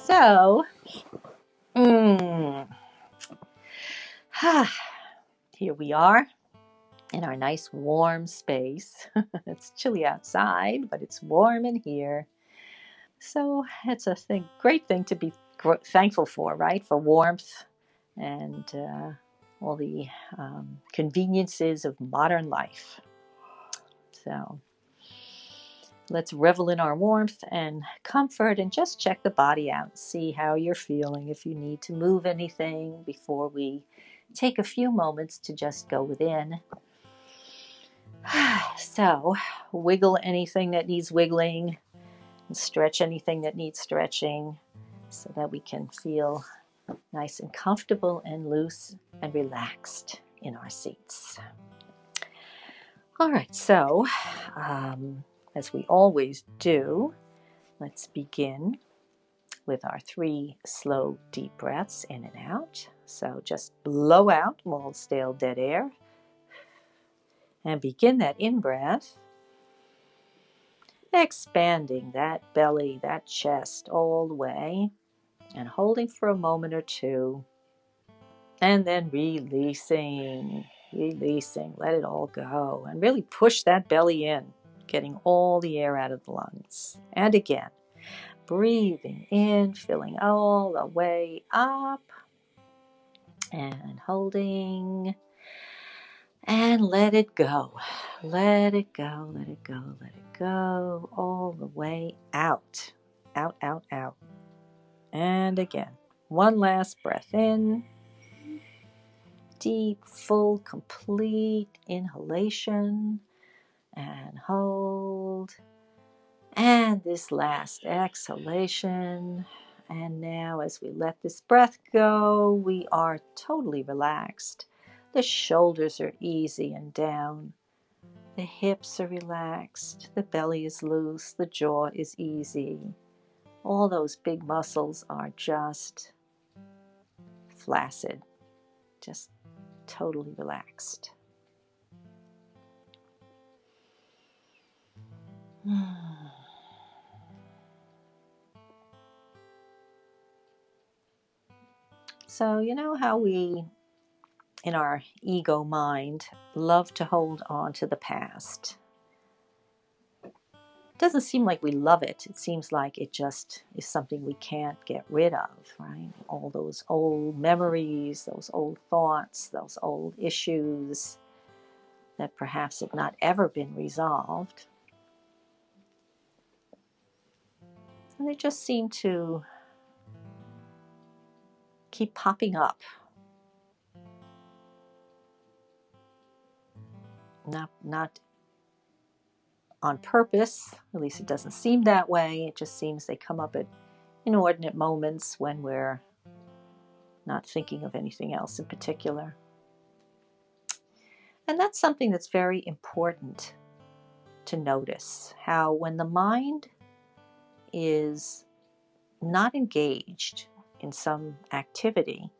So, mm, here we are in our nice warm space. It's chilly outside, but it's warm in here. So it's a great thing to be thankful for, right? For warmth and all the conveniences of modern life. So let's revel in our warmth and comfort and just check the body out. See how you're feeling, if you need to move anything before we take a few moments to just go within. So, wiggle anything that needs wiggling and stretch anything that needs stretching so that we can feel nice and comfortable and loose and relaxed in our seats. All right, so as we always do, let's begin with our 3 slow, deep breaths in and out. So just blow out mold, stale, dead air. And begin that in-breath, expanding that belly, that chest all the way, and holding for a moment or two, and then releasing, let it all go, and really push that belly in, getting all the air out of the lungs. And again, breathing in, filling all the way up, and holding, and let it go. Let it go, let it go, let it go, all the way out. Out, out, out. And again, one last breath in. Deep, full, complete inhalation. And hold. And this last exhalation. And now as we let this breath go, we are totally relaxed. The shoulders are easy and down. The hips are relaxed. The belly is loose. The jaw is easy. All those big muscles are just flaccid, just totally relaxed. So, you know how we, in our ego mind, love to hold on to the past. It doesn't seem like we love it. It seems like it just is something we can't get rid of, right? All those old memories, those old thoughts, those old issues that perhaps have not ever been resolved. And they just seem to keep popping up. Not on purpose, at least it doesn't seem that way. It just seems they come up at inordinate moments when we're not thinking of anything else in particular. And that's something that's very important to notice, how when the mind is not engaged in some activity,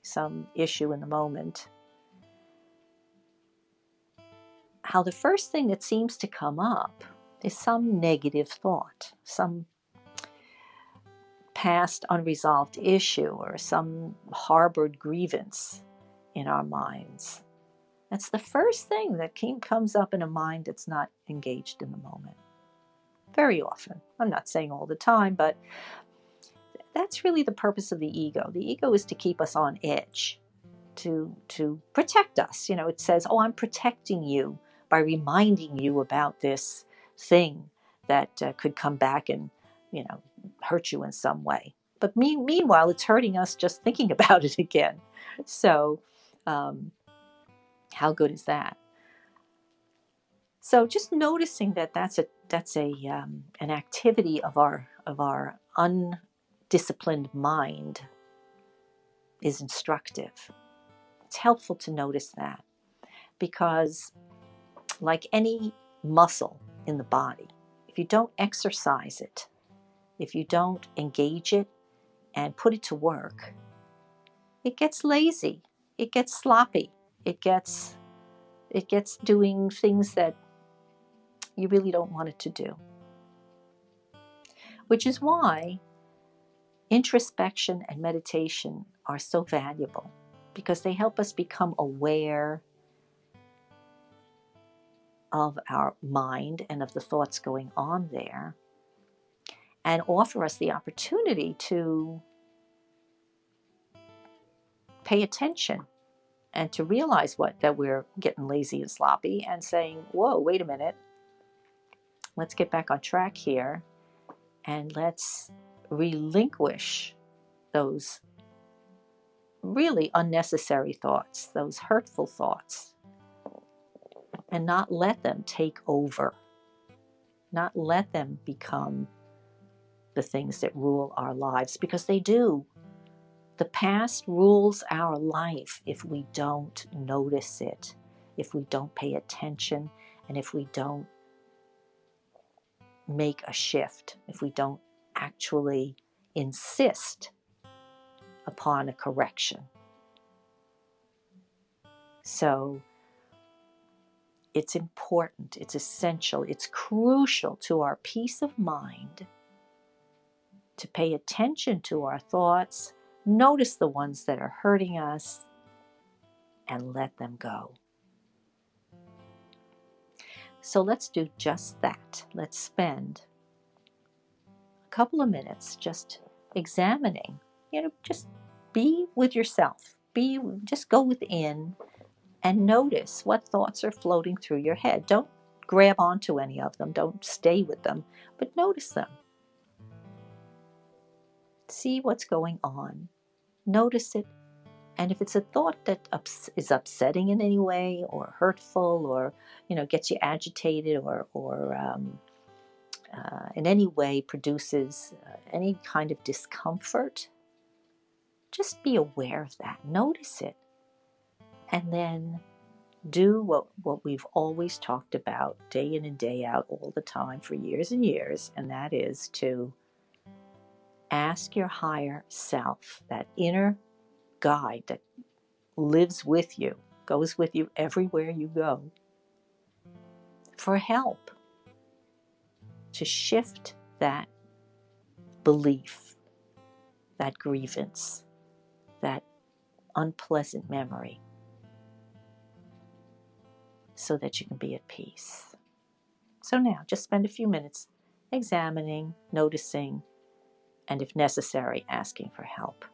some issue in the moment, how the first thing that seems to come up is some negative thought, some past unresolved issue or some harbored grievance in our minds. That's the first thing that comes up in a mind that's not engaged in the moment. Very often. I'm not saying all the time, but that's really the purpose of the ego. The ego is to keep us on edge, to protect us. You know, it says, oh, I'm protecting you by reminding you about this thing that could come back and, hurt you in some way. But meanwhile, it's hurting us just thinking about it again. So how good is that? So just noticing that that's an activity of our undisciplined mind is instructive. It's helpful to notice that, because like any muscle in the body, if you don't exercise it, if you don't engage it and put it to work, it gets lazy, it gets sloppy, it gets doing things that you really don't want it to do. Which is why Introspection and meditation are so valuable because they help us become aware of our mind and of the thoughts going on there, and offer us the opportunity to pay attention and to realize that we're getting lazy and sloppy and saying, whoa, wait a minute, let's get back on track here and let's relinquish those really unnecessary thoughts, those hurtful thoughts, and not let them take over, not let them become the things that rule our lives, because they do. The past rules our life if we don't notice it, if we don't pay attention, and if we don't make a shift, if we don't actually insist upon a correction. So it's important, it's essential, it's crucial to our peace of mind to pay attention to our thoughts, notice the ones that are hurting us, and let them go. So let's do just that. Let's spend a couple of minutes just examining, just be with yourself. Just go within and notice what thoughts are floating through your head. Don't grab onto any of them. Don't stay with them, but notice them. See what's going on. Notice it. And if it's a thought that is upsetting in any way or hurtful or, gets you agitated or in any way produces any kind of discomfort, just be aware of that. Notice it. And then do what we've always talked about day in and day out all the time for years and years, and that is to ask your higher self, that inner guide that lives with you, goes with you everywhere you go, for help to shift that belief, that grievance, that unpleasant memory, so that you can be at peace. So now, just spend a few minutes examining, noticing, and if necessary, asking for help.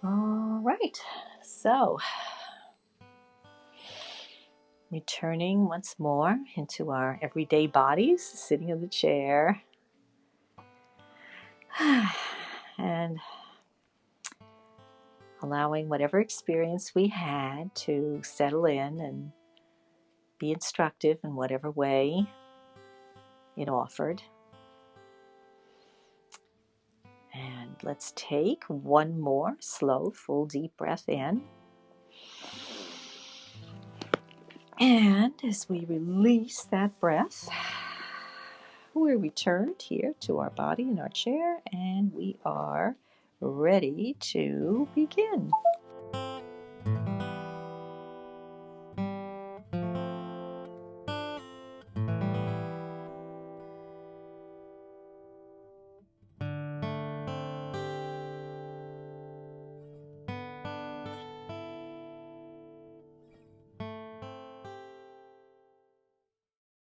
All right, so returning once more into our everyday bodies, sitting in the chair, and allowing whatever experience we had to settle in and be instructive in whatever way it offered. And let's take one more slow, full, deep breath in. And as we release that breath, we're returned here to our body in our chair, and we are ready to begin.